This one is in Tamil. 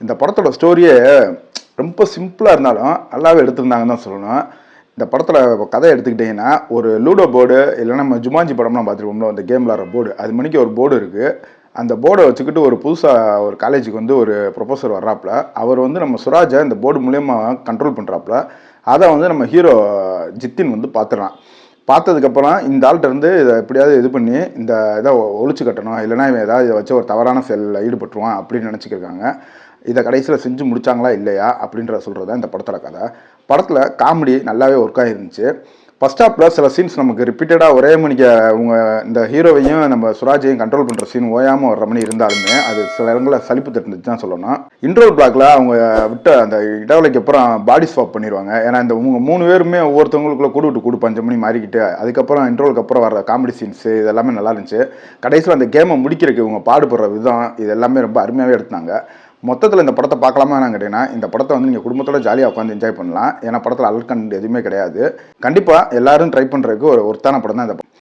இந்த படத்தோட ஸ்டோரியே ரொம்ப சிம்பிளாக இருந்தாலும் நல்லாவே எடுத்திருந்தாங்கன்னு தான் சொல்லணும். இந்த படத்தில் கதை எடுத்துக்கிட்டிங்கன்னா, ஒரு லூடோ போர்டு இல்லைன்னா நம்ம ஜுமான்ஜி படம்லாம் பார்த்துருப்போம்ல, அந்த கேம் விளாட்ற போர்டு, அது மணிக்கு ஒரு போர்டு இருக்குது. அந்த போர்டை வச்சுக்கிட்டு ஒரு புதுசாக ஒரு காலேஜுக்கு வந்து ஒரு ப்ரொஃபஸர் வர்றாப்புல. அவர் வந்து நம்ம சுராஜை இந்த போர்டு மூலயமா கண்ட்ரோல் பண்ணுறாப்புல. அதை வந்து நம்ம ஹீரோ ஜித்தின் வந்து பார்த்துறான். பார்த்ததுக்கப்புறம் இந்த ஆள்கிட்ட இருந்து இதை எப்படியாவது இது பண்ணி இந்த இதை ஒழிச்சு கட்டணும், இல்லைனா இவன் ஏதாவது இதை வச்சு ஒரு தவறான செயலில் ஈடுபட்டுருவான் அப்படின்னு நினச்சிக்கிருக்காங்க. இதை கடைசியில் செஞ்சு முடிச்சாங்களா இல்லையா அப்படின்ற சொல்கிறது தான் இந்த படத்தோட கதை. படத்தில் காமெடி நல்லாவே ஒர்க் ஆகிருந்துச்சு. ஃபர்ஸ்ட் ஹாஃபில் சில சீன்ஸ் நமக்கு ரிப்பீட்டடாக ஒரே மணிக்கு அவங்க இந்த ஹீரோவையும் நம்ம சுராஜையும் கண்ட்ரோல் பண்ணுற சீன் ஓயாமல் வர்ற மணி இருந்தாலுமே அது சில இடங்களில் சலிப்பு தட்டுந்துச்சு தான் சொல்லணும். இன்ட்ரோல் பிளாக்ல அவங்க விட்ட அந்த இடைவெளிக்கு அப்புறம் பாடி ஸ்வாப் பண்ணிடுவாங்க. ஏன்னா இந்த இவங்க 3 பேருமே ஒவ்வொருத்தவங்களுக்குள்ள கூடு விட்டு கூடு 5 மணி மாறிக்கிட்டு அதுக்கப்புறம் இன்ட்ரோலுக்கு அப்புறம் வர காமெடி சீன்ஸு இதெல்லாமே நல்லா இருந்துச்சு. கடைசியில் அந்த கேமை முடிக்கிறதுக்கு இவங்க பாடுபடுற விதம் இது எல்லாமே ரொம்ப அருமையாகவே எடுத்தாங்க. மொத்தத்தில் இந்த படத்தை பார்க்கலாமா நான் கேட்டீங்கன்னா, இந்த படத்தை வந்து நீங்கள் குடும்பத்தோட ஜாலியாக உட்காந்து என்ஜாய் பண்ணலாம். ஏன்னா படத்தில் அலர்ட் கண்டென்ட் எதுவுமே கிடையாது. கண்டிப்பாக எல்லாரும் ட்ரை பண்ணுறதுக்கு ஒரு ஒர்த்தான படம் தான் இந்த படம்.